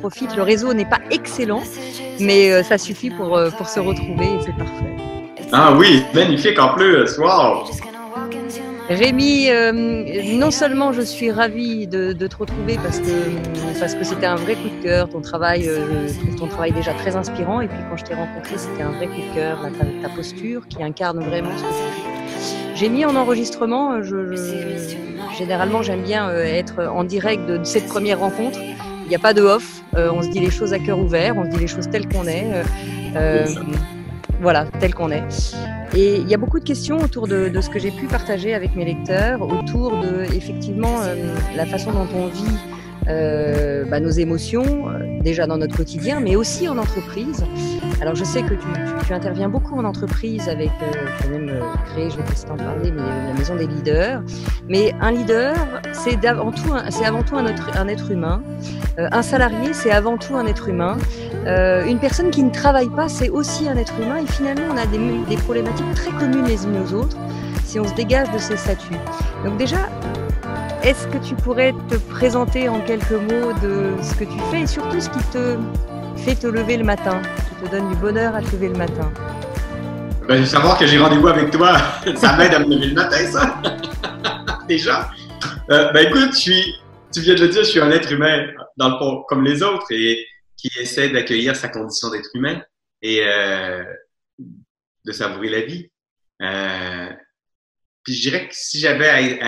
profite. Le réseau n'est pas excellent, mais ça suffit pour se retrouver et c'est parfait. Ah oui, magnifique en plus, wow! Rémi, non seulement je suis ravie de te retrouver parce que c'était un vrai coup de cœur, ton travail, je trouve ton travail déjà très inspirant, et puis quand je t'ai rencontré, c'était un vrai coup de cœur, ta posture qui incarne vraiment ce que tu fais. J'ai mis en enregistrement, généralement j'aime bien être en direct de cette première rencontre, il n'y a pas de off, on se dit les choses à cœur ouvert, on se dit les choses telles qu'on est, voilà, telles qu'on est. Et il y a beaucoup de questions autour de ce que j'ai pu partager avec mes lecteurs, autour de, effectivement, la façon dont on vit nos émotions, déjà dans notre quotidien, mais aussi en entreprise. Alors, je sais que tu interviens beaucoup en entreprise avec, tu as même créé, je vais te laisser en parler, mais la maison des leaders. Mais un leader, c'est avant tout un être humain. Un salarié, c'est avant tout un être humain. Une personne qui ne travaille pas, c'est aussi un être humain. Et finalement, on a des problématiques très communes les unes aux autres si on se dégage de ces statuts. Donc déjà, est-ce que tu pourrais te présenter en quelques mots de ce que tu fais et surtout ce qui te fait te lever le matin, qui te donne du bonheur à te lever le matin? Ben, savoir que j'ai rendez-vous avec toi, ça m'aide à me lever le matin, ça. Déjà. Ben écoute, tu viens de le dire, je suis un être humain, dans le fond, comme les autres, et qui essaie d'accueillir sa condition d'être humain et de savourer la vie. Puis je dirais que si j'avais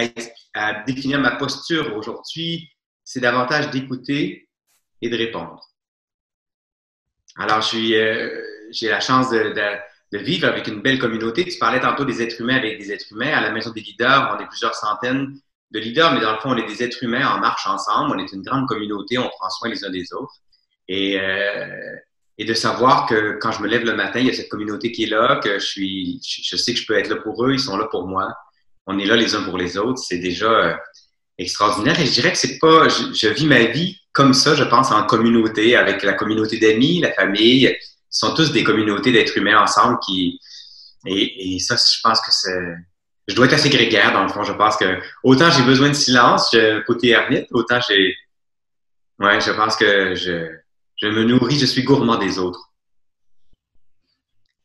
à définir ma posture aujourd'hui, c'est davantage d'écouter et de répondre. Alors, j'ai la chance de vivre avec une belle communauté. Tu parlais tantôt des êtres humains avec des êtres humains. À la Maison des leaders, on est plusieurs centaines de leaders, mais dans le fond, on est des êtres humains en marche ensemble. On est une grande communauté, on prend soin les uns des autres. Et de savoir que quand je me lève le matin, il y a cette communauté qui est là, que je sais que je peux être là pour eux, ils sont là pour moi. On est là les uns pour les autres. C'est déjà extraordinaire. Et je dirais que c'est pas, je vis ma vie comme ça, je pense, en communauté, avec la communauté d'amis, la famille. Ce sont tous des communautés d'êtres humains ensemble et ça, je pense que je dois être assez grégaire, dans le fond. Je pense que autant j'ai besoin de silence, côté ermite, autant je pense que je me nourris, je suis gourmand des autres.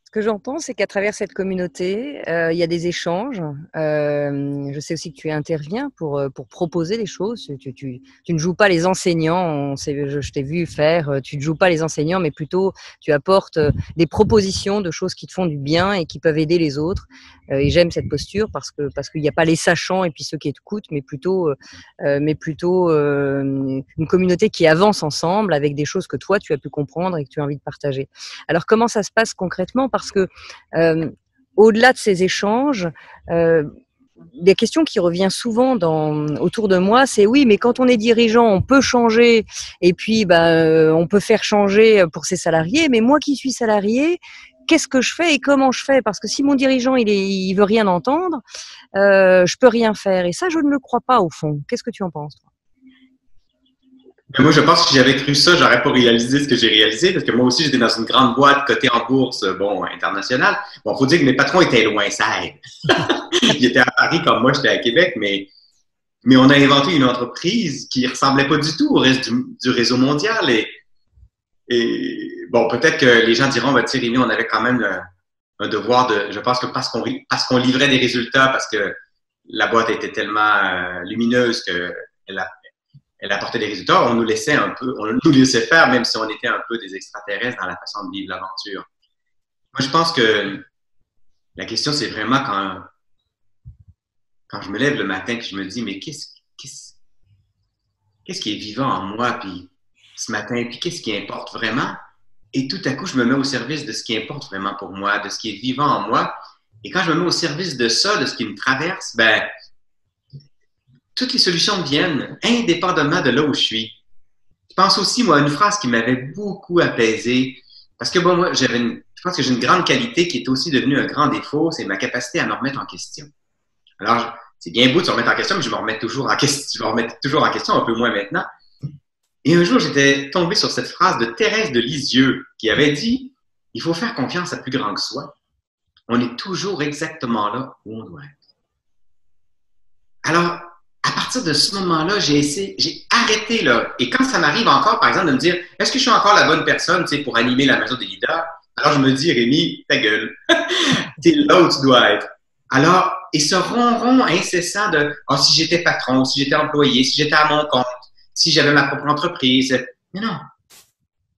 Ce que j'entends, c'est qu'à travers cette communauté, il y a des échanges. Je sais aussi que tu interviens pour proposer des choses. Tu ne joues pas les enseignants. Je t'ai vu faire. Tu ne joues pas les enseignants, mais plutôt tu apportes des propositions de choses qui te font du bien et qui peuvent aider les autres. Et j'aime cette posture parce qu'il n'y a pas les sachants et puis ceux qui écoutent, mais plutôt une communauté qui avance ensemble avec des choses que toi tu as pu comprendre et que tu as envie de partager. Alors comment ça se passe concrètement? Parce que au-delà de ces échanges, des questions qui reviennent souvent autour de moi, c'est oui, mais quand on est dirigeant, on peut changer et puis on peut faire changer pour ses salariés, mais moi qui suis salarié, qu'est-ce que je fais et comment je fais? Parce que si mon dirigeant il veut rien entendre, je peux rien faire. Et ça, je ne le crois pas au fond. Qu'est-ce que tu en penses, toi? Moi, je pense que si j'avais cru ça, j'aurais pas réalisé ce que j'ai réalisé, parce que moi aussi, j'étais dans une grande boîte cotée en bourse, internationale. Bon, faut dire que mes patrons étaient loin, ça aide. Ils étaient à Paris comme moi, j'étais à Québec, mais on a inventé une entreprise qui ressemblait pas du tout au reste du réseau mondial. Et bon, peut-être que les gens diront, bah, tu sais, Rémi, on avait quand même un devoir je pense que parce qu'on livrait des résultats, parce que la boîte était tellement lumineuse elle apportait des résultats, on nous laissait faire, même si on était un peu des extraterrestres dans la façon de vivre l'aventure. Moi, je pense que la question, c'est vraiment quand je me lève le matin et que je me dis, mais qu'est-ce qui est vivant en moi, puis ce matin, puis qu'est-ce qui importe vraiment? Et tout à coup, je me mets au service de ce qui importe vraiment pour moi, de ce qui est vivant en moi. Et quand je me mets au service de ça, de ce qui me traverse, toutes les solutions viennent indépendamment de là où je suis. Je pense aussi, moi, à une phrase qui m'avait beaucoup apaisé. Parce que bon, moi, je pense que j'ai une grande qualité qui est aussi devenue un grand défaut, c'est ma capacité à me remettre en question. Alors, c'est bien beau de se remettre en question, mais je me remets toujours en question. Je me remets toujours en question, un peu moins maintenant. Et un jour, j'étais tombé sur cette phrase de Thérèse de Lisieux qui avait dit « Il faut faire confiance à plus grand que soi. On est toujours exactement là où on doit être. » Alors, à partir de ce moment-là, j'ai arrêté, là. Et quand ça m'arrive encore, par exemple, de me dire, est-ce que je suis encore la bonne personne, tu sais, pour animer la maison des leaders? Alors, je me dis, Rémi, ta gueule. T'es là où tu dois être. Alors, et ce ronron incessant de, oh, si j'étais patron, si j'étais employé, si j'étais à mon compte, si j'avais ma propre entreprise. Mais non.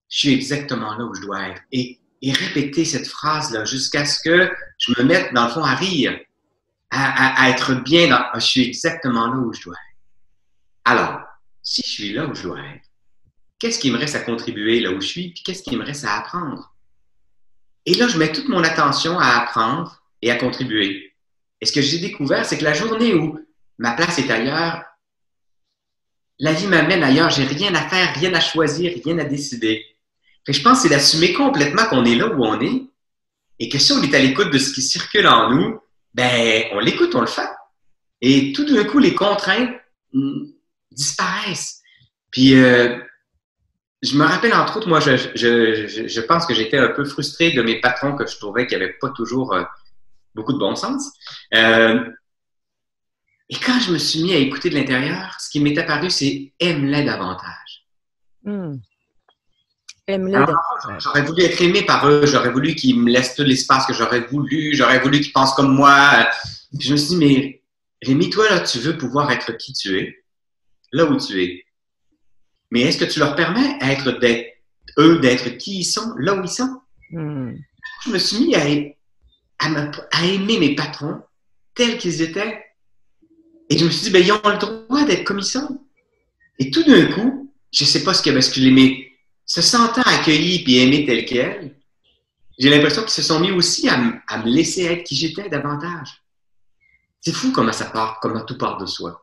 Je suis exactement là où je dois être. Et répéter cette phrase-là jusqu'à ce que je me mette, dans le fond, à rire. À être bien dans, je suis exactement là où je dois être. Alors, si je suis là où je dois être, qu'est-ce qui me reste à contribuer là où je suis, puis qu'est-ce qui me reste à apprendre? Et là, je mets toute mon attention à apprendre et à contribuer. Et ce que j'ai découvert, c'est que la journée où ma place est ailleurs, la vie m'amène ailleurs, j'ai rien à faire, rien à choisir, rien à décider. Et je pense que c'est d'assumer complètement qu'on est là où on est, et que si on est à l'écoute de ce qui circule en nous, ben, on l'écoute, on le fait. Et tout d'un coup, les contraintes disparaissent. Puis, je me rappelle, entre autres, moi, je pense que j'étais un peu frustré de mes patrons que je trouvais qu'ils n'avaient pas toujours beaucoup de bon sens. Et quand je me suis mis à écouter de l'intérieur, ce qui m'est apparu, c'est « aime-les davantage ». J'aurais voulu être aimé par eux, j'aurais voulu qu'ils me laissent tout l'espace que j'aurais voulu qu'ils pensent comme moi. Puis je me suis dit, mais Rémi, toi, là, tu veux pouvoir être qui tu es, là où tu es. Mais est-ce que tu leur permets d'être qui ils sont, là où ils sont? Je me suis mis à aimer mes patrons tels qu'ils étaient. Et je me suis dit, ben, ils ont le droit d'être comme ils sont. Et tout d'un coup, je ne sais pas ce qui a basculé, mais se sentant accueillis et aimés tel quel, j'ai l'impression qu'ils se sont mis aussi à me laisser être qui j'étais davantage. C'est fou comment ça part, comment tout part de soi.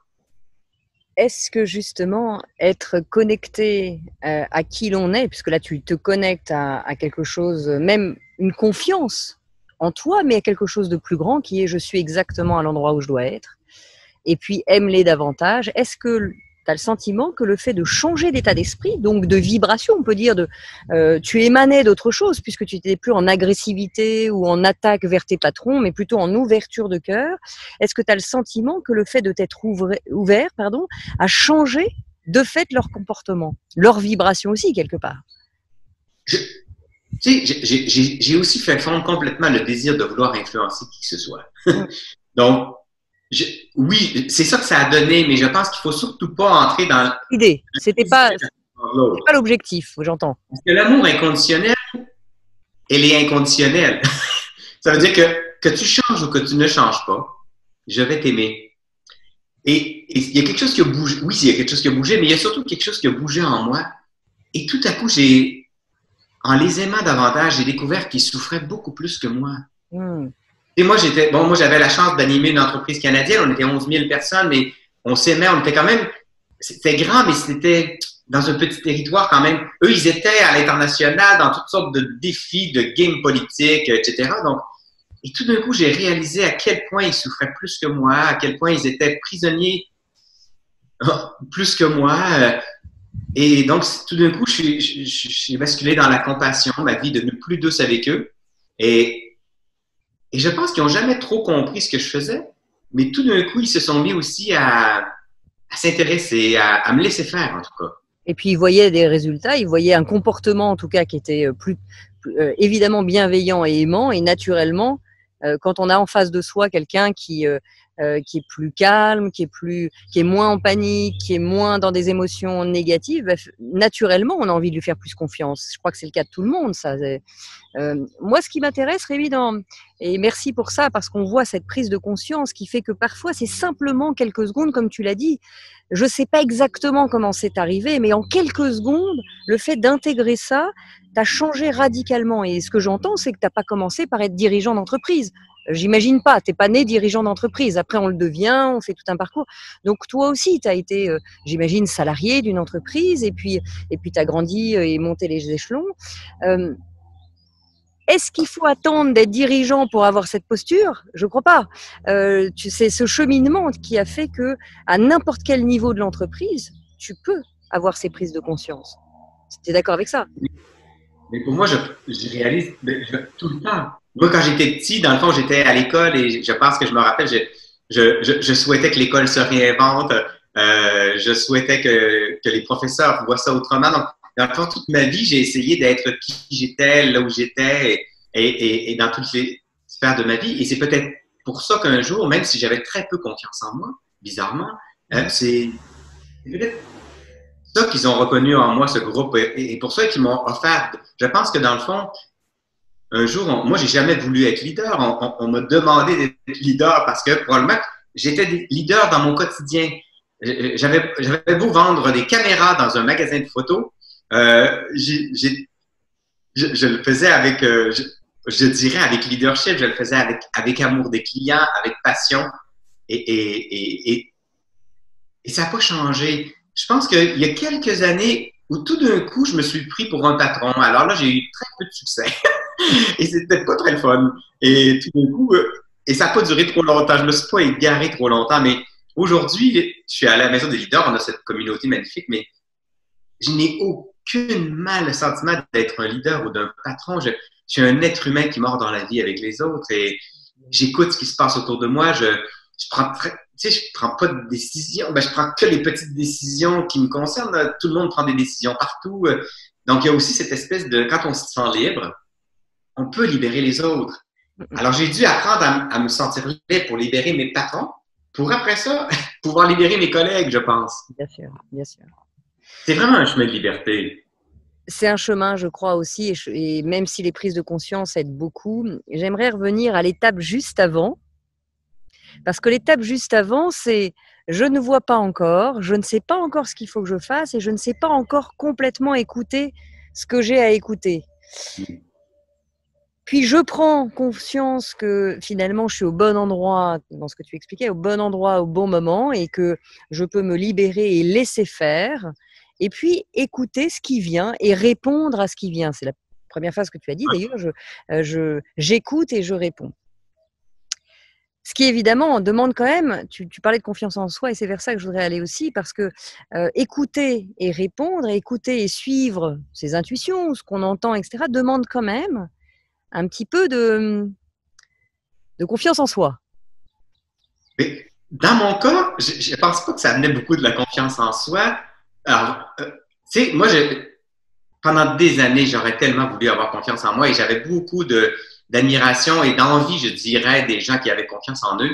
Est-ce que justement, être connecté à qui l'on est, puisque là tu te connectes à quelque chose, même une confiance en toi, mais à quelque chose de plus grand qui est je suis exactement à l'endroit où je dois être, et puis aime-les davantage, est-ce que tu as le sentiment que le fait de changer d'état d'esprit, donc de vibration, on peut dire, tu émanais d'autre chose, puisque tu n'étais plus en agressivité ou en attaque vers tes patrons, mais plutôt en ouverture de cœur. Est-ce que tu as le sentiment que le fait de t'être ouvert a changé de fait leur comportement, leur vibration aussi, quelque part? J'ai aussi fait fondre complètement le désir de vouloir influencer qui que ce soit. Donc, oui, c'est ça que ça a donné, mais je pense qu'il ne faut surtout pas entrer dans l'idée. C'était pas l'objectif, j'entends. Parce que l'amour inconditionnel, elle est inconditionnelle. Ça veut dire que tu changes ou que tu ne changes pas, je vais t'aimer. Et il y a quelque chose qui a bougé. Oui, il y a quelque chose qui a bougé, mais il y a surtout quelque chose qui a bougé en moi. Et tout à coup, en les aimant davantage, j'ai découvert qu'ils souffraient beaucoup plus que moi. Et moi, j'avais la chance d'animer une entreprise canadienne. On était 11 000 personnes, mais on s'aimait. On était quand même, c'était grand, mais c'était dans un petit territoire quand même. Eux, ils étaient à l'international dans toutes sortes de défis, de games politiques, etc. Donc, et tout d'un coup, j'ai réalisé à quel point ils souffraient plus que moi, à quel point ils étaient prisonniers plus que moi. Et donc, tout d'un coup, j'ai basculé dans la compassion. Ma vie est devenue plus douce avec eux. Et je pense qu'ils n'ont jamais trop compris ce que je faisais, mais tout d'un coup, ils se sont mis aussi à s'intéresser, à me laisser faire, en tout cas. Et puis, ils voyaient des résultats, ils voyaient un comportement, en tout cas, qui était évidemment bienveillant et aimant, et naturellement, quand on a en face de soi quelqu'un qui est plus calme, qui est moins en panique, qui est moins dans des émotions négatives, naturellement, on a envie de lui faire plus confiance. Je crois que c'est le cas de tout le monde, ça. Moi, ce qui m'intéresse, Rémi, et merci pour ça, parce qu'on voit cette prise de conscience qui fait que parfois, c'est simplement quelques secondes, comme tu l'as dit. Je ne sais pas exactement comment c'est arrivé, mais en quelques secondes, le fait d'intégrer ça, t'as changé radicalement. Et ce que j'entends, c'est que t'as pas commencé par être dirigeant d'entreprise. J'imagine pas, t'es pas né dirigeant d'entreprise. Après, on le devient, on fait tout un parcours. Donc, toi aussi, t'as été, j'imagine, salarié d'une entreprise, et puis t'as grandi et monté les échelons. Est-ce qu'il faut attendre d'être dirigeant pour avoir cette posture? Je crois pas. C'est ce cheminement qui a fait que, à n'importe quel niveau de l'entreprise, tu peux avoir ces prises de conscience. Tu es d'accord avec ça? Mais pour moi, je réalise tout le temps. Moi, quand j'étais petit, dans le fond, j'étais à l'école et je pense que je me rappelle, je souhaitais que l'école se réinvente. Je souhaitais que les professeurs voient ça autrement. Donc, dans le fond, toute ma vie, j'ai essayé d'être qui j'étais, là où j'étais et dans toutes les sphères de ma vie. Et c'est peut-être pour ça qu'un jour, même si j'avais très peu confiance en moi, bizarrement, c'est peut-être ça qu'ils ont reconnu en moi, ce groupe, et pour ça qu'ils m'ont offert. Je pense que dans le fond, un jour, moi, j'ai jamais voulu être leader. On m'a demandé d'être leader parce que probablement j'étais leader dans mon quotidien. J'avais beau vendre des caméras dans un magasin de photos, je le faisais avec, je dirais avec leadership, je le faisais avec amour des clients, avec passion, et ça n'a pas changé. Je pense qu'il y a quelques années où tout d'un coup, je me suis pris pour un patron. Alors là, j'ai eu très peu de succès. Et c'était pas très fun. Et tout d'un coup, et ça n'a pas duré trop longtemps. Je me suis pas égaré trop longtemps. Mais aujourd'hui, je suis à la maison des leaders. On a cette communauté magnifique, mais je n'ai aucunement le sentiment d'être un leader ou d'un patron. Je suis un être humain qui mord dans la vie avec les autres et j'écoute ce qui se passe autour de moi. Je prends je prends pas de décision. Je prends que les petites décisions qui me concernent. Tout le monde prend des décisions partout. Donc, il y a aussi cette espèce de, quand on se sent libre, on peut libérer les autres. Alors, j'ai dû apprendre à me sentir libre pour libérer mes patrons, pour après ça, pouvoir libérer mes collègues, je pense. Bien sûr, bien sûr. C'est vraiment un chemin de liberté. C'est un chemin, je crois aussi, et même si les prises de conscience aident beaucoup, j'aimerais revenir à l'étape juste avant. Parce que l'étape juste avant, c'est je ne vois pas encore, je ne sais pas encore ce qu'il faut que je fasse et je ne sais pas encore complètement écouter ce que j'ai à écouter. Puis je prends conscience que finalement je suis au bon endroit, dans ce que tu expliquais, au bon endroit, au bon moment et que je peux me libérer et laisser faire. Et puis écouter ce qui vient et répondre à ce qui vient. C'est la première phrase que tu as dit. D'ailleurs, j'écoute et je réponds. Ce qui évidemment demande quand même, tu parlais de confiance en soi et c'est vers ça que je voudrais aller aussi parce que écouter et répondre, écouter et suivre ses intuitions, ce qu'on entend, etc., demande quand même un petit peu de confiance en soi. Mais dans mon cas, je ne pense pas que ça venait beaucoup de la confiance en soi. Alors, tu sais, moi, pendant des années, j'aurais tellement voulu avoir confiance en moi et j'avais beaucoup d'admiration et d'envie, je dirais, des gens qui avaient confiance en eux.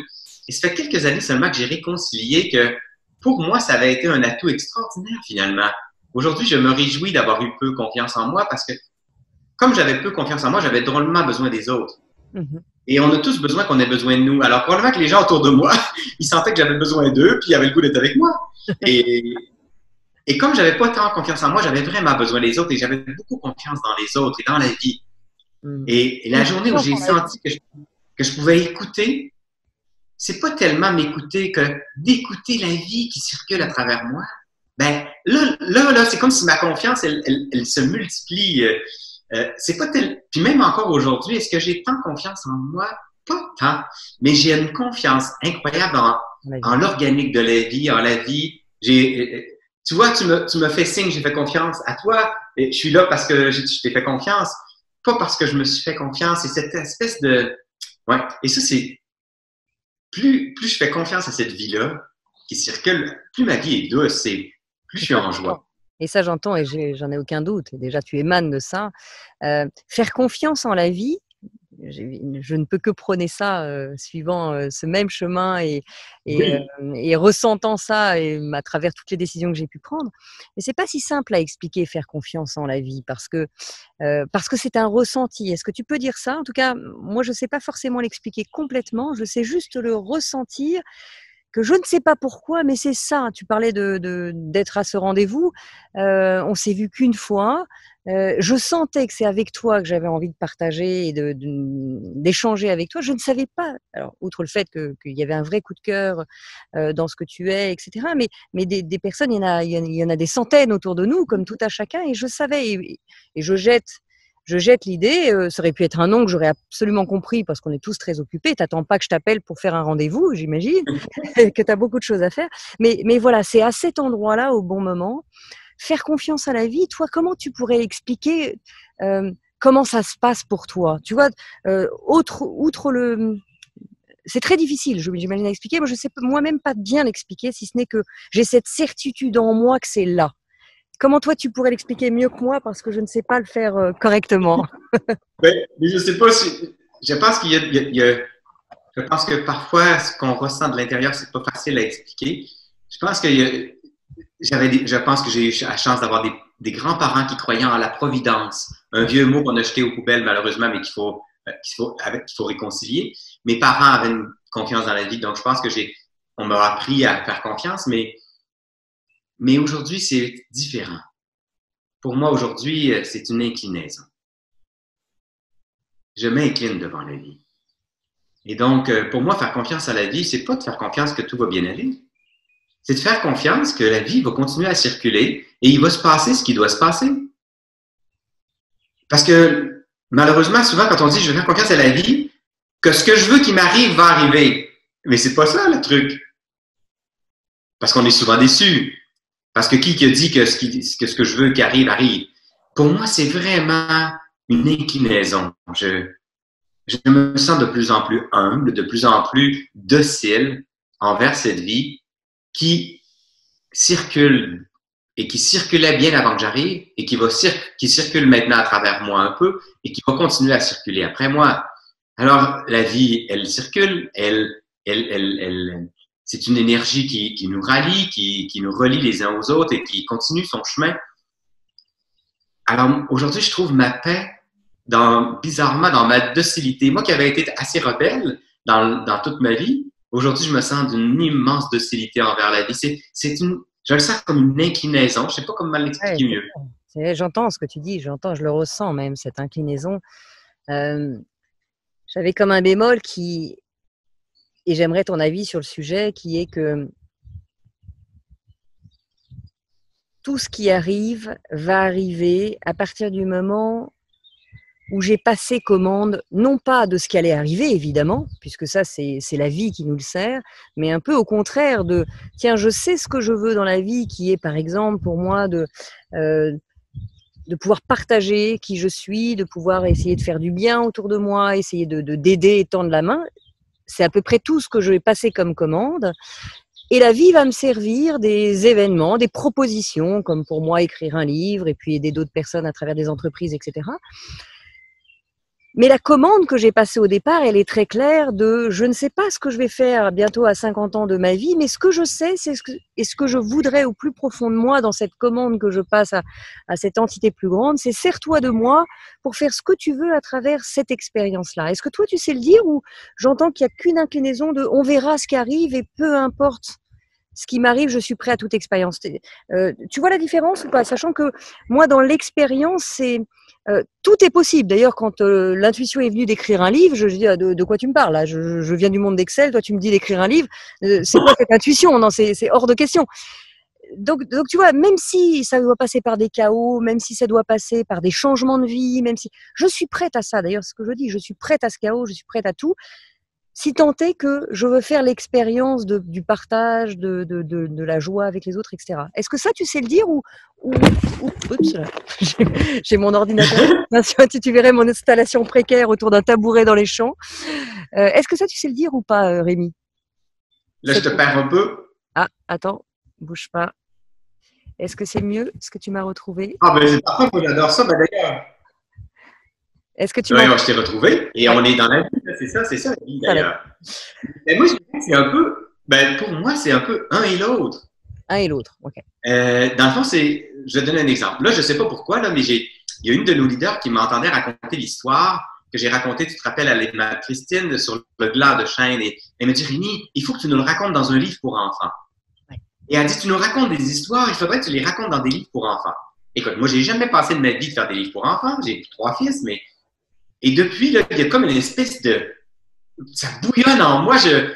Et ça fait quelques années seulement que j'ai réconcilié que pour moi, ça avait été un atout extraordinaire finalement. Aujourd'hui, je me réjouis d'avoir eu peu confiance en moi parce que comme j'avais peu confiance en moi, j'avais drôlement besoin des autres. Mm-hmm. Et on a tous besoin qu'on ait besoin de nous. Alors probablement que les gens autour de moi, ils sentaient que j'avais besoin d'eux puis ils avaient le goût d'être avec moi. Et comme j'avais pas tant confiance en moi, j'avais vraiment besoin des autres et j'avais beaucoup confiance dans les autres et dans la vie. Et la journée où j'ai senti que je pouvais écouter, c'est pas tellement m'écouter que d'écouter la vie qui circule à travers moi. Ben là, c'est comme si ma confiance, elle se multiplie. C'est pas tel. Puis même encore aujourd'hui, est-ce que j'ai tant confiance en moi? Pas tant. Mais j'ai une confiance incroyable en l'organique de la vie, en la vie. Tu vois, tu me fais signe, j'ai fait confiance à toi. Et je suis là parce que je t'ai fait confiance, pas parce que je me suis fait confiance. Et cette espèce de... Ouais. Et ça, c'est... Plus je fais confiance à cette vie-là qui circule, plus ma vie est douce et plus je suis en joie. Et ça, j'entends et j'en ai aucun doute. Déjà, tu émanes de ça. Faire confiance en la vie, je ne peux que prôner ça suivant ce même chemin et ressentant ça à travers toutes les décisions que j'ai pu prendre. Mais c'est pas si simple à expliquer faire confiance en la vie parce que c'est un ressenti. Est-ce que tu peux dire ça? En tout cas, moi, je ne sais pas forcément l'expliquer complètement. Je sais juste le ressentir. Que je ne sais pas pourquoi, mais c'est ça. Tu parlais d'être à ce rendez-vous. On s'est vu qu'une fois. Je sentais que c'est avec toi que j'avais envie de partager et d'échanger avec toi. Je ne savais pas, alors outre le fait qu'il y avait un vrai coup de cœur dans ce que tu es, etc. Mais des personnes, il y en a des centaines autour de nous, comme tout à chacun. Et je savais, et je jette l'idée, ça aurait pu être un nom que j'aurais absolument compris parce qu'on est tous très occupés. T'attends pas que je t'appelle pour faire un rendez-vous, j'imagine, que tu as beaucoup de choses à faire. Mais voilà, c'est à cet endroit-là, au bon moment. Faire confiance à la vie, toi, comment tu pourrais expliquer comment ça se passe pour toi? Tu vois, outre c'est très difficile, j'imagine, à expliquer. Moi, je sais moi-même pas bien l'expliquer, si ce n'est que j'ai cette certitude en moi que c'est là. Comment toi, tu pourrais l'expliquer mieux que moi parce que je ne sais pas le faire correctement. Mais je sais pas si. Je pense qu'il y a, je pense que parfois, ce qu'on ressent de l'intérieur, c'est pas facile à expliquer. Je pense que je pense que j'ai eu la chance d'avoir des grands-parents qui croyaient en la providence. Un vieux mot qu'on a jeté aux poubelles, malheureusement, mais qu'il faut réconcilier. Mes parents avaient une confiance dans la vie, donc je pense que on m'a appris à faire confiance, mais aujourd'hui, c'est différent. Pour moi, aujourd'hui, c'est une inclinaison. Je m'incline devant la vie. Et donc, pour moi, faire confiance à la vie, c'est pas de faire confiance que tout va bien aller. C'est de faire confiance que la vie va continuer à circuler et il va se passer ce qui doit se passer. Parce que, malheureusement, souvent, quand on dit je veux faire confiance à la vie, que ce que je veux qu'il m'arrive va arriver. Mais c'est pas ça, le truc. Parce qu'on est souvent déçus. Parce que qui a dit que ce que je veux qu'il arrive, arrive? Pour moi, c'est vraiment une inclinaison. Je me sens de plus en plus humble, de plus en plus docile envers cette vie qui circule et qui circulait bien avant que j'arrive et qui circule maintenant à travers moi un peu et qui va continuer à circuler après moi. Alors, la vie, elle circule, c'est une énergie qui nous rallie, qui nous relie les uns aux autres et qui continue son chemin. Alors, aujourd'hui, je trouve ma paix bizarrement dans ma docilité. Moi qui avais été assez rebelle dans toute ma vie, aujourd'hui, je me sens d'une immense docilité envers la vie. Je le sens comme une inclinaison. Je ne sais pas comment l'expliquer mieux. J'entends ce que tu dis, je le ressens même, cette inclinaison. J'avais comme un bémol et j'aimerais ton avis sur le sujet, qui est que tout ce qui arrive va arriver à partir du moment où j'ai passé commande, non pas de ce qui allait arriver, évidemment, puisque ça, c'est la vie qui nous le sert, mais un peu au contraire de, tiens, je sais ce que je veux dans la vie, qui est, par exemple, pour moi, de pouvoir partager qui je suis, de pouvoir essayer de faire du bien autour de moi, essayer d'aider et tendre la main. C'est à peu près tout ce que je vais passer comme commande. Et la vie va me servir des événements, des propositions, comme pour moi, écrire un livre et puis aider d'autres personnes à travers des entreprises, etc. Mais la commande que j'ai passée au départ, elle est très claire de je ne sais pas ce que je vais faire bientôt à 50 ans de ma vie, mais ce que je sais, c'est ce que je voudrais au plus profond de moi dans cette commande que je passe à cette entité plus grande, c'est sers-toi de moi pour faire ce que tu veux à travers cette expérience-là. Est-ce que toi, tu sais le dire ou j'entends qu'il n'y a qu'une inclinaison de on verra ce qui arrive et peu importe ce qui m'arrive, je suis prêt à toute expérience. Tu vois la différence ou pas? Sachant que moi, dans l'expérience, c'est tout est possible. D'ailleurs, quand l'intuition est venue d'écrire un livre, je dis de quoi tu me parles là, je viens du monde d'Excel, toi tu me dis d'écrire un livre. C'est quoi cette intuition? Non, c'est hors de question. Donc tu vois, même si ça doit passer par des chaos, même si ça doit passer par des changements de vie, même si je suis prête à ça. D'ailleurs, ce que je dis, je suis prête à ce chaos, je suis prête à tout. Si tant est que je veux faire l'expérience du partage, de la joie avec les autres, etc. Est-ce que ça, tu sais le dire ou oups, là, j'ai mon ordinateur. Tu verrais mon installation précaire autour d'un tabouret dans les champs. Est-ce que ça, tu sais le dire ou pas, Rémi? Là, je te perds un peu. Ah, attends, bouge pas. Est-ce que c'est mieux? Est-ce que tu m'as retrouvé? Ah, ben c'est parfait, j'adore ça. Ben, d'ailleurs. Est-ce que tu je t'ai retrouvé et on est dans la vie. C'est ça la vie d'ailleurs. Mais moi, je dirais que c'est un peu, pour moi, c'est un peu un et l'autre. Un et l'autre, ok. Dans le fond, je vais te donner un exemple. Là, je ne sais pas pourquoi, là, mais il y a une de nos leaders qui m'entendait raconter l'histoire que j'ai racontée, tu te rappelles, à Christine sur le gland de chêne. Et elle me dit, Rémi, il faut que tu nous le racontes dans un livre pour enfants. Ouais. Et elle dit, tu nous racontes des histoires, il faudrait que tu les racontes dans des livres pour enfants. Écoute, moi, j'ai jamais passé de ma vie de faire des livres pour enfants. J'ai 3 fils, mais et depuis, là, il y a comme une espèce de... Ça bouillonne en moi. J'ai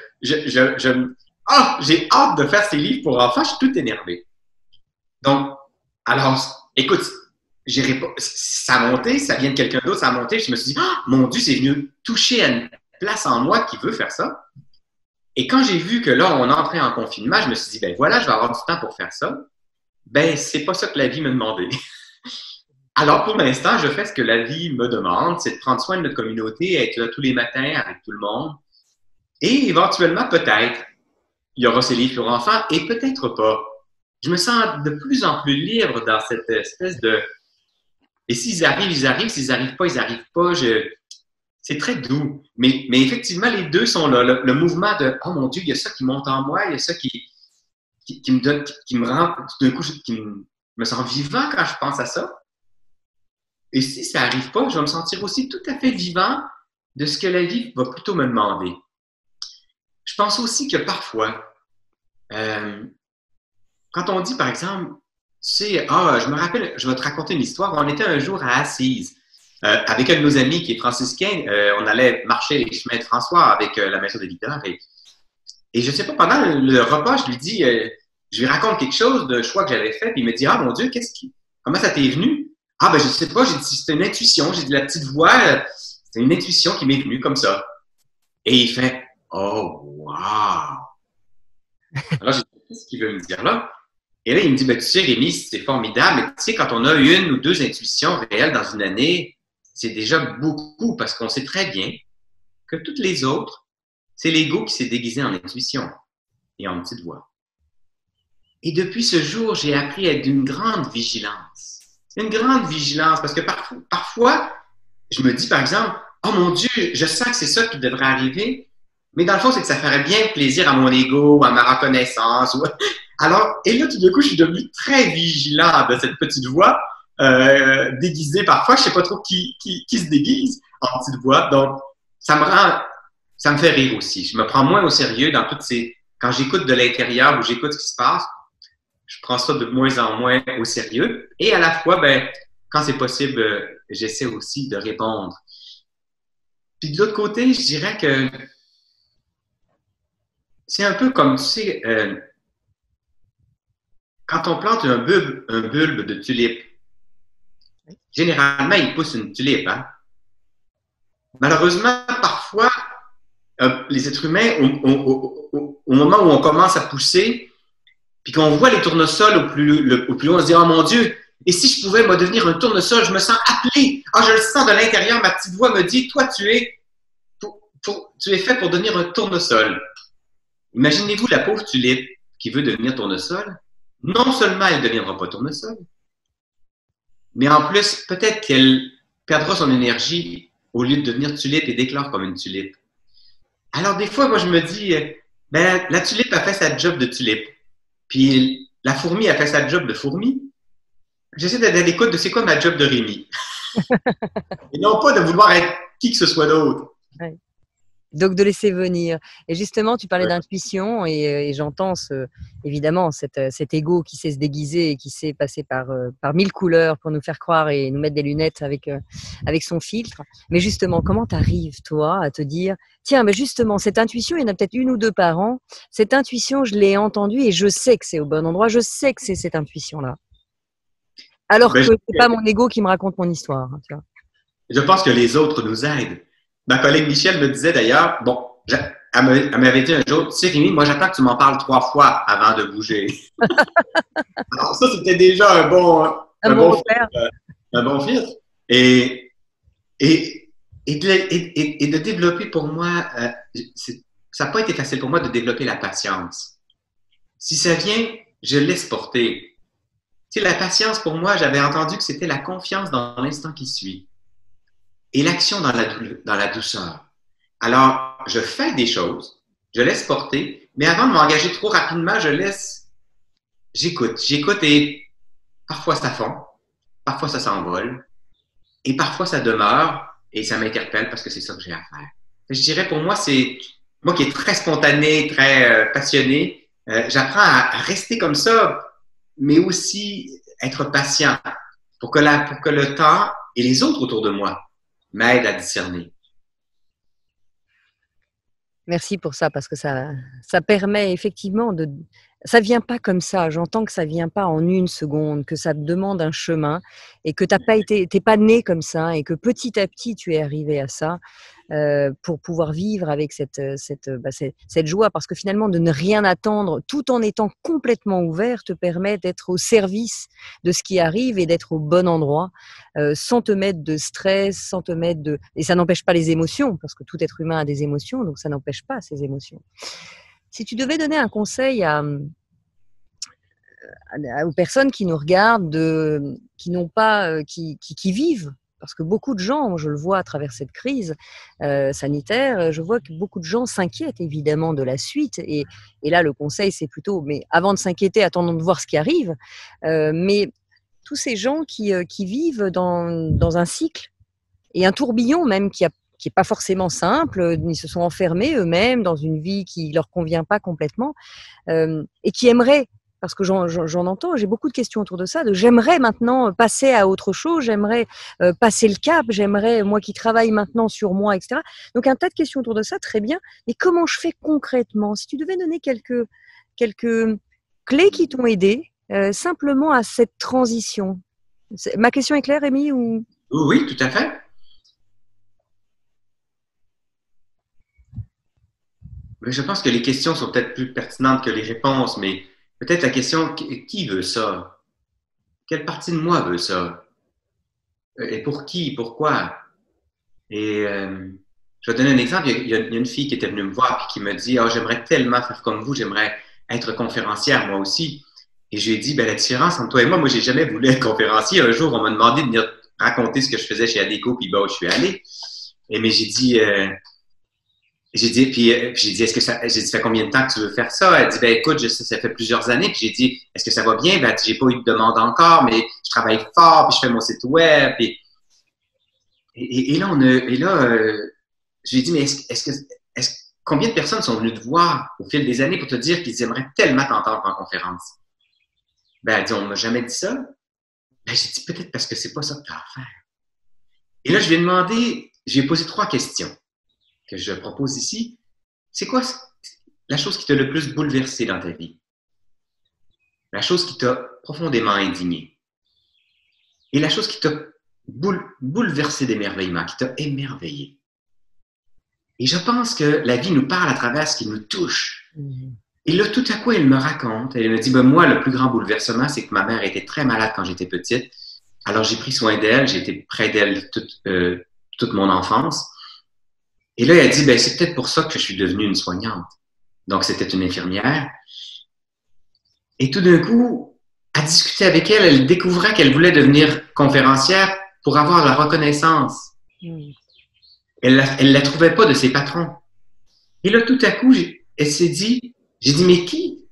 hâte de faire ces livres pour enfants. Je suis tout énervé. Donc, alors, écoute, ça a monté, ça vient de quelqu'un d'autre, ça a monté. Je me suis dit, oh, mon Dieu, c'est venu toucher à une place en moi qui veut faire ça. Et quand j'ai vu que là, on entrait en confinement, je me suis dit, voilà, je vais avoir du temps pour faire ça. C'est pas ça que la vie me demandait. Alors, pour l'instant, je fais ce que la vie me demande, c'est de prendre soin de notre communauté, être là tous les matins avec tout le monde. Et éventuellement, peut-être, il y aura ces livres pour enfants et peut-être pas. Je me sens de plus en plus libre dans cette espèce de... Et s'ils arrivent, ils arrivent. S'ils n'arrivent pas, ils n'arrivent pas. C'est très doux. Mais effectivement, les deux sont là. Le mouvement de « Oh mon Dieu, il y a ça qui monte en moi, il y a ça qui me donne, qui me rend... » Tout d'un coup, me sens vivant quand je pense à ça. Et si ça n'arrive pas, je vais me sentir aussi tout à fait vivant de ce que la vie va plutôt me demander. Je pense aussi que parfois, quand on dit, par exemple, tu sais, je me rappelle, je vais te raconter une histoire. On était un jour à Assise avec un de nos amis qui est franciscain. On allait marcher les chemins de François avec la Maison des Victeurs. Et je ne sais pas, pendant le repas, je lui dis, je lui raconte quelque chose de choix que j'avais fait. Puis il me dit, ah mon Dieu, comment ça t'est venu? Ah ben je sais pas, j'ai dit, c'était une intuition. J'ai dit, la petite voix, c'est une intuition qui m'est venue comme ça. Et il fait, oh wow! Alors j'ai dit, qu'est-ce qu'il veut me dire là? Et là, il me dit, ben, tu sais, Rémi, c'est formidable, mais tu sais, quand on a une ou deux intuitions réelles dans une année, c'est déjà beaucoup parce qu'on sait très bien que toutes les autres, c'est l'ego qui s'est déguisé en intuition et en petite voix. Et depuis ce jour, j'ai appris à être d'une grande vigilance. Une grande vigilance parce que parfois, je me dis, par exemple, oh mon Dieu, je sens que c'est ça qui devrait arriver, mais dans le fond, c'est que ça ferait bien plaisir à mon ego, à ma reconnaissance. Alors, et là, tout d'un coup, je suis devenu très vigilant de cette petite voix déguisée parfois. Je sais pas trop qui se déguise en petite voix. Donc, ça me fait rire aussi. Je me prends moins au sérieux dans toutes ces... Quand j'écoute de l'intérieur ou j'écoute ce qui se passe, je prends ça de moins en moins au sérieux. Et à la fois, ben, quand c'est possible, j'essaie aussi de répondre. Puis de l'autre côté, je dirais que c'est un peu comme, tu sais, quand on plante un bulbe de tulipe, généralement, il pousse une tulipe. Hein? Malheureusement, parfois, les êtres humains, au moment où on commence à pousser, puis qu'on voit les tournesols au plus loin, on se dit, oh mon Dieu, et si je pouvais, moi, devenir un tournesol, je me sens appelé. Ah, je le sens de l'intérieur, ma petite voix me dit, toi, tu es fait pour devenir un tournesol. Imaginez-vous la pauvre tulipe qui veut devenir tournesol. Non seulement elle ne deviendra pas tournesol, mais en plus, peut-être qu'elle perdra son énergie au lieu de devenir tulipe et d'éclore comme une tulipe. Alors, des fois, moi, je me dis, ben, la tulipe a fait sa job de tulipe, puis la fourmi a fait sa job de fourmi. J'essaie d'être à l'écoute de c'est quoi ma job de Rémi. Et non pas de vouloir être qui que ce soit d'autre. Ouais. Donc, de laisser venir. Et justement, tu parlais d'intuition et j'entends évidemment cet ego qui sait se déguiser et qui sait passer par 1000 couleurs pour nous faire croire et nous mettre des lunettes avec son filtre. Mais justement, comment tu arrives, toi, à te dire, tiens, mais justement, cette intuition, il y en a peut-être une ou deux par an. Cette intuition, je l'ai entendue et je sais que c'est au bon endroit. Je sais que c'est cette intuition-là. Alors que ce n'est pas mon ego qui me raconte mon histoire. Tu vois. Je pense que les autres nous aident. Ma collègue Michel me disait d'ailleurs, bon, elle m'avait dit un jour, tu sais Rémi, moi j'attends que tu m'en parles 3 fois avant de bouger. Alors ça, c'était déjà un bon filtre. Et de développer pour moi, ça n'a pas été facile pour moi de développer la patience. Si ça vient, je laisse porter. Tu sais, la patience pour moi, j'avais entendu que c'était la confiance dans l'instant qui suit. Et l'action dans la douceur. Alors, je fais des choses, je laisse porter, mais avant de m'engager trop rapidement, j'écoute et parfois ça fond, parfois ça s'envole, et parfois ça demeure, et ça m'interpelle parce que c'est ça que j'ai à faire. Je dirais pour moi, c'est moi qui est très spontané, très passionné, j'apprends à rester comme ça, mais aussi être patient pour que le temps et les autres autour de moi m'aide à discerner. Merci pour ça, parce que ça permet effectivement ça vient pas comme ça. J'entends que ça vient pas en une seconde, que ça te demande un chemin et que t'es pas né comme ça et que petit à petit tu es arrivé à ça pour pouvoir vivre avec cette joie. Parce que finalement, de ne rien attendre tout en étant complètement ouvert te permet d'être au service de ce qui arrive et d'être au bon endroit sans te mettre de stress, sans te mettre de... Et ça n'empêche pas les émotions parce que tout être humain a des émotions, donc ça n'empêche pas ces émotions. Si tu devais donner un conseil aux personnes qui nous regardent, qui n'ont pas, qui vivent, parce que beaucoup de gens, je le vois à travers cette crise sanitaire, je vois que beaucoup de gens s'inquiètent évidemment de la suite. Et là, le conseil, c'est plutôt, mais avant de s'inquiéter, attendons de voir ce qui arrive. Mais tous ces gens qui vivent dans un cycle et un tourbillon même qui est pas forcément simple, ils se sont enfermés eux-mêmes dans une vie qui leur convient pas complètement et qui aimeraient, parce que j'en entends, j'ai beaucoup de questions autour de ça, j'aimerais maintenant passer à autre chose, j'aimerais passer le cap, j'aimerais, moi qui travaille maintenant sur moi, etc. Donc un tas de questions autour de ça, très bien, mais comment je fais concrètement? Si tu devais donner quelques clés qui t'ont aidé simplement à cette transition. Ma question est claire, Rémi, ou... Oui, tout à fait. Mais je pense que les questions sont peut-être plus pertinentes que les réponses, mais peut-être la question, qui veut ça? Quelle partie de moi veut ça? Et pour qui? Pourquoi? Et je vais donner un exemple. Il y a une fille qui était venue me voir et qui me dit, « Ah, j'aimerais tellement faire comme vous, j'aimerais être conférencière moi aussi. » Et je lui ai dit, ben, la différence entre toi et moi, j'ai jamais voulu être conférencier. Un jour, on m'a demandé de venir raconter ce que je faisais chez Adéco, puis bah, je suis allé. Mais j'ai dit, est-ce que j'ai dit, ça fait combien de temps que tu veux faire ça? Elle dit, ben, écoute, ça fait plusieurs années. Puis j'ai dit, est-ce que ça va bien? Ben, j'ai pas eu de demande encore, mais je travaille fort, puis je fais mon site web. Et là, je lui ai dit, mais combien de personnes sont venues te voir au fil des années pour te dire qu'ils aimeraient tellement t'entendre en conférence? Ben, elle dit, on m'a jamais dit ça. Ben, j'ai dit, peut-être parce que c'est pas ça que tu as à faire. Et là, je lui ai posé 3 questions que je propose ici. C'est quoi la chose qui t'a le plus bouleversé dans ta vie? La chose qui t'a profondément indigné? Et la chose qui t'a bouleversé d'émerveillement, qui t'a émerveillé? Et je pense que la vie nous parle à travers ce qui nous touche. Et là, tout à coup, elle me raconte, elle me dit, ben, moi, le plus grand bouleversement, c'est que ma mère était très malade quand j'étais petite. Alors, j'ai pris soin d'elle, j'ai été près d'elle toute mon enfance. Et là, elle dit, ben, c'est peut-être pour ça que je suis devenue une soignante. Donc, c'était une infirmière. Et tout d'un coup, à discuter avec elle, elle découvrait qu'elle voulait devenir conférencière pour avoir la reconnaissance. Elle la trouvait pas de ses patrons. Et là, tout à coup, elle s'est dit, j'ai dit, mais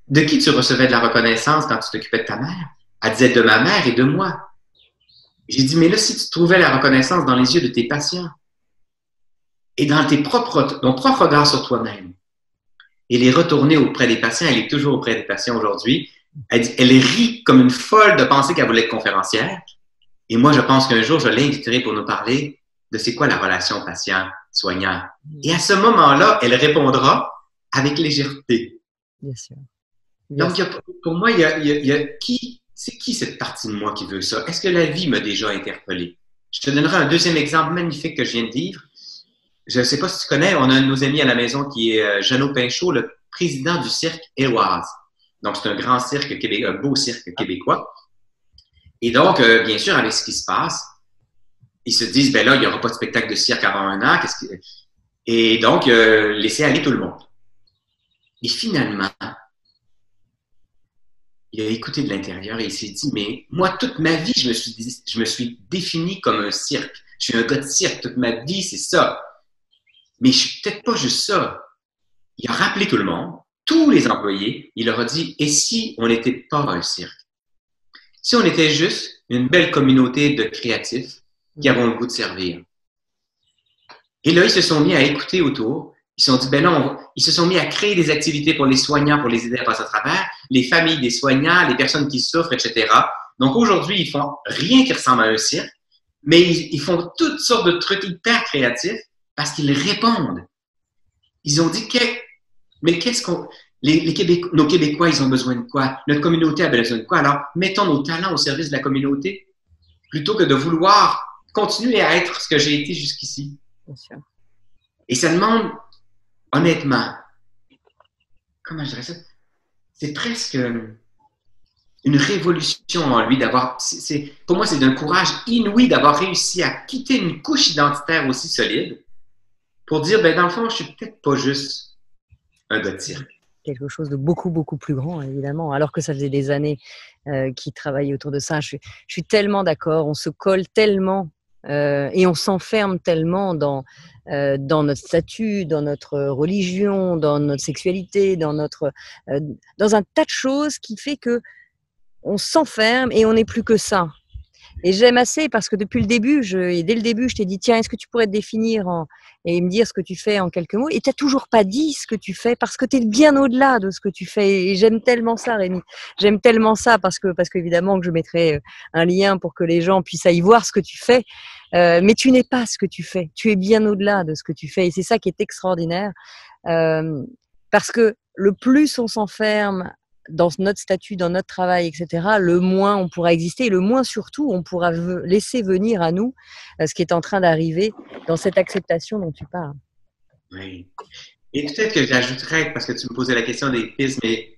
de qui tu recevais de la reconnaissance quand tu t'occupais de ta mère? Elle disait de ma mère et de moi. J'ai dit, mais là, si tu trouvais la reconnaissance dans les yeux de tes patients et dans ton propre regard sur toi-même, et les retourner auprès des patients, elle est toujours auprès des patients aujourd'hui. Elle rit comme une folle de penser qu'elle voulait être conférencière. Et moi, je pense qu'un jour, je l'inviterai pour nous parler de c'est quoi la relation patient-soignant. Et à ce moment-là, elle répondra avec légèreté. Bien sûr. Donc, pour moi, c'est qui cette partie de moi qui veut ça? Est-ce que la vie m'a déjà interpellé? Je te donnerai un deuxième exemple magnifique que je viens de vivre. Je ne sais pas si tu connais, on a un de nos amis à la maison qui est Jeannot Pinchot, le président du cirque Éloise. Donc, c'est un grand cirque québécois, un beau cirque québécois. Et donc, bien sûr, avec ce qui se passe, ils se disent, ben là, il n'y aura pas de spectacle de cirque avant un an. Et donc, laisser aller tout le monde. Et finalement, il a écouté de l'intérieur et il s'est dit, mais moi, toute ma vie, je me suis défini comme un cirque. Je suis un gars de cirque. Toute ma vie, c'est ça. Mais je suis peut-être pas juste ça. Il a rappelé tout le monde, tous les employés. Il leur a dit, et si on n'était pas un cirque? Si on était juste une belle communauté de créatifs qui avons le goût de servir. Et là, ils se sont mis à écouter autour. Ils se sont dit, ben non, ils se sont mis à créer des activités pour les soignants, pour les aider à passer à travers, les familles des soignants, les personnes qui souffrent, etc. Donc aujourd'hui, ils font rien qui ressemble à un cirque, mais ils font toutes sortes de trucs hyper créatifs parce qu'ils répondent. Ils ont dit, mais nos Québécois, ils ont besoin de quoi? Notre communauté a besoin de quoi? Alors, mettons nos talents au service de la communauté plutôt que de vouloir continuer à être ce que j'ai été jusqu'ici. Bien sûr. Et ça demande, honnêtement, comment je dirais ça? C'est presque une révolution en lui d'avoir. Pour moi, c'est d'un courage inouï d'avoir réussi à quitter une couche identitaire aussi solide pour dire, ben dans le fond, je suis peut-être pas juste un gars de cirque. Quelque chose de beaucoup, beaucoup plus grand, évidemment, alors que ça faisait des années qu'il travaillait autour de ça. Je suis tellement d'accord, on se colle tellement et on s'enferme tellement dans notre statut, dans notre religion, dans notre sexualité, dans un tas de choses qui fait que on s'enferme et on n'est plus que ça. Et j'aime assez parce que depuis le début, dès le début, je t'ai dit, tiens, est-ce que tu pourrais te définir et me dire ce que tu fais en quelques mots? Et tu n'as toujours pas dit ce que tu fais parce que tu es bien au-delà de ce que tu fais. Et j'aime tellement ça, Rémi. J'aime tellement ça parce qu'évidemment que je mettrai un lien pour que les gens puissent aller voir ce que tu fais. Mais tu n'es pas ce que tu fais. Tu es bien au-delà de ce que tu fais. Et c'est ça qui est extraordinaire. Parce que le plus on s'enferme dans notre statut, dans notre travail, etc., le moins on pourra exister, et le moins surtout on pourra laisser venir à nous ce qui est en train d'arriver dans cette acceptation dont tu parles. Oui. Et peut-être que j'ajouterais, parce que tu me posais la question des pistes, mais...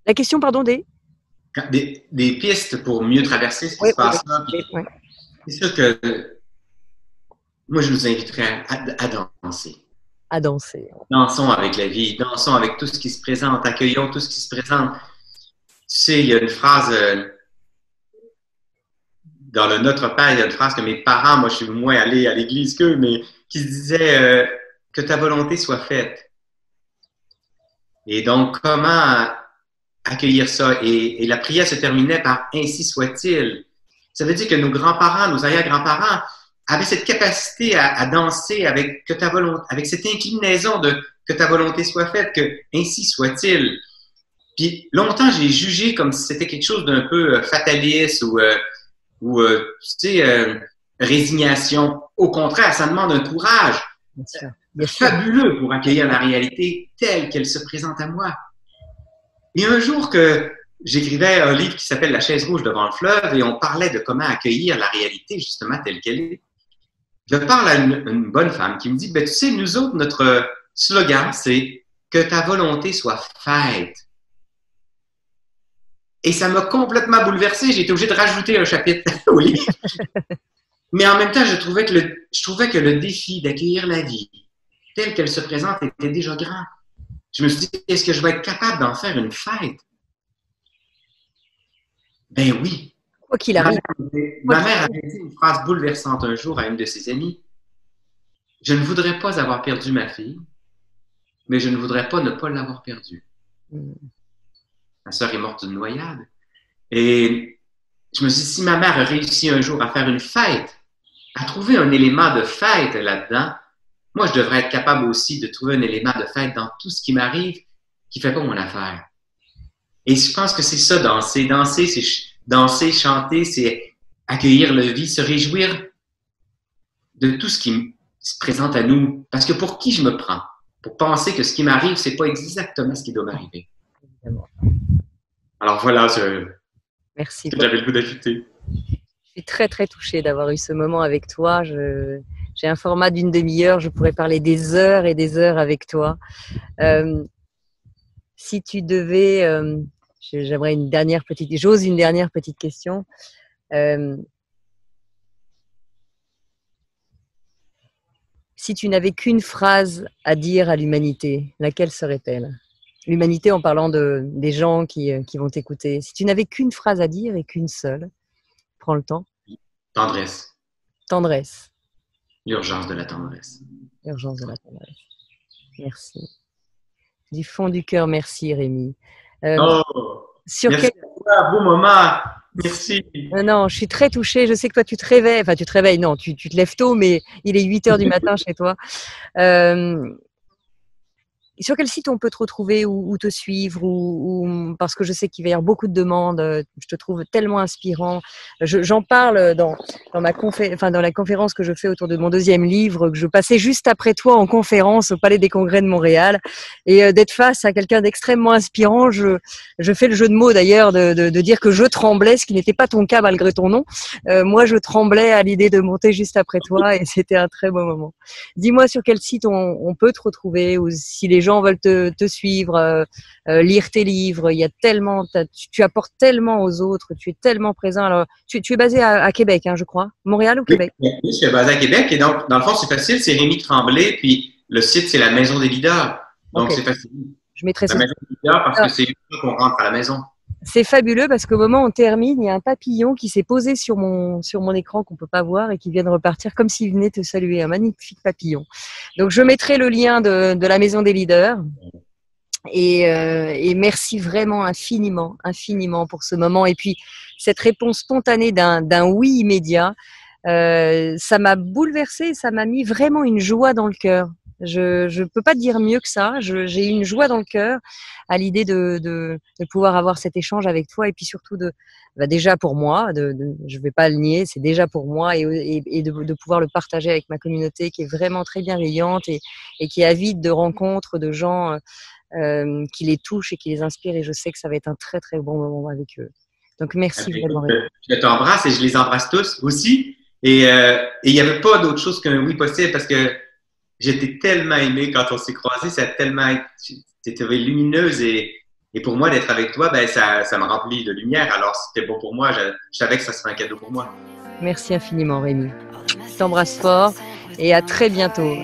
La question, pardon, des pistes pour mieux traverser ce qui se passe là. Oui. C'est sûr que moi, je nous inviterais à danser. À danser. Dansons avec la vie, dansons avec tout ce qui se présente, accueillons tout ce qui se présente. Tu sais, il y a une phrase dans le Notre Père, il y a une phrase que mes parents, moi je suis moins allé à l'église qu'eux, mais qui se disait que ta volonté soit faite. Et donc, comment accueillir ça? Et la prière se terminait par ainsi soit-il. Ça veut dire que nos grands-parents, nos arrière-grands-parents avaient cette capacité à danser avec que ta volonté, avec cette inclinaison de que ta volonté soit faite, que ainsi soit-il. Puis longtemps, j'ai jugé comme si c'était quelque chose d'un peu fataliste ou tu sais, résignation. Au contraire, ça demande un courage fabuleux pour accueillir la réalité telle qu'elle se présente à moi. Et un jour que j'écrivais un livre qui s'appelle La chaise rouge devant le fleuve et on parlait de comment accueillir la réalité justement telle qu'elle est. Je parle à une bonne femme qui me dit, ben, tu sais, nous autres, notre slogan, c'est que ta volonté soit faite. Et ça m'a complètement bouleversé. J'ai été obligé de rajouter un chapitre au livre. Mais en même temps, je trouvais que le défi d'accueillir la vie telle qu'elle se présente était déjà grand. Je me suis dit, est-ce que je vais être capable d'en faire une fête? Ben oui. Quoi qu'il arrive. Ma mère avait dit une phrase bouleversante un jour à une de ses amies. Je ne voudrais pas avoir perdu ma fille, mais je ne voudrais pas ne pas l'avoir perdue. Ma sœur est morte d'une noyade. Et je me suis dit, si ma mère a réussi un jour à faire une fête, à trouver un élément de fête là-dedans, moi, je devrais être capable aussi de trouver un élément de fête dans tout ce qui m'arrive qui ne fait pas mon affaire. Et je pense que c'est ça, danser. Danser, c'est danser, chanter, c'est accueillir la vie, se réjouir de tout ce qui se présente à nous. Parce que pour qui je me prends? Pour penser que ce qui m'arrive, c'est pas exactement ce qui doit m'arriver. Alors voilà, merci. J'avais le goût d'ajouter. Je suis très, très touchée d'avoir eu ce moment avec toi. J'ai un format d'une demi-heure, je pourrais parler des heures et des heures avec toi. Si tu devais... j'aimerais j'ose une dernière petite question. Si tu n'avais qu'une phrase à dire à l'humanité, laquelle serait-elle? L'humanité en parlant des gens qui vont t'écouter. Si tu n'avais qu'une phrase à dire et qu'une seule, prends le temps. Tendresse. Tendresse. L'urgence de la tendresse. L'urgence de la tendresse. Merci. Du fond du cœur, merci Rémi. Merci à toi, beau moment. Merci. Non, je suis très touchée. Je sais que toi, tu te réveilles. Enfin, tu te réveilles, non, tu te lèves tôt, mais il est 8 heures du matin chez toi. sur quel site on peut te retrouver ou te suivre parce que je sais qu'il va y avoir beaucoup de demandes. Je te trouve tellement inspirant. J'en parle dans dans la conférence que je fais autour de mon 2e livre, que je passais juste après toi en conférence au Palais des Congrès de Montréal, et d'être face à quelqu'un d'extrêmement inspirant. Je fais le jeu de mots d'ailleurs de dire que je tremblais, ce qui n'était pas ton cas malgré ton nom. Moi, je tremblais à l'idée de monter juste après toi, et c'était un très beau moment. Dis-moi sur quel site on peut te retrouver, ou si les gens veulent te suivre, lire tes livres. Il y a tellement, tu apportes tellement aux autres, tu es tellement présent. Alors, tu es basé à Québec, hein, je crois. Montréal ou Québec? Oui, je suis basé à Québec et donc, dans le fond, c'est facile, c'est Rémi Tremblay, puis le site, c'est la Maison des leaders. Donc, Okay. c'est facile. Je mettrai la Maison des leaders parce que c'est une fois qu'on rentre à la maison. C'est fabuleux parce qu'au moment où on termine, il y a un papillon qui s'est posé sur mon écran qu'on peut pas voir et qui vient de repartir comme s'il venait te saluer. Un magnifique papillon. Donc, je mettrai le lien de la Maison des leaders. Et merci vraiment infiniment, infiniment pour ce moment. Et puis, cette réponse spontanée d'un oui immédiat, ça m'a bouleversée, ça m'a mis vraiment une joie dans le cœur. Je peux pas te dire mieux que ça. J'ai eu une joie dans le cœur à l'idée de pouvoir avoir cet échange avec toi, et puis surtout déjà pour moi, je vais pas le nier, c'est déjà pour moi, et de pouvoir le partager avec ma communauté qui est vraiment très bienveillante et qui est avide de rencontres de gens qui les touchent et qui les inspirent, et je sais que ça va être un très très bon moment avec eux. Donc merci vraiment. Je t'embrasse et je les embrasse tous aussi. Et il n'y avait pas d'autre chose qu'un oui possible parce que j'étais tellement aimé quand on s'est croisés, ça a tellement c'était lumineuse et pour moi d'être avec toi, ben ça me remplit de lumière. Alors c'était bon pour moi, je savais que ça serait un cadeau pour moi. Merci infiniment Rémi. Je t'embrasse fort et à très bientôt.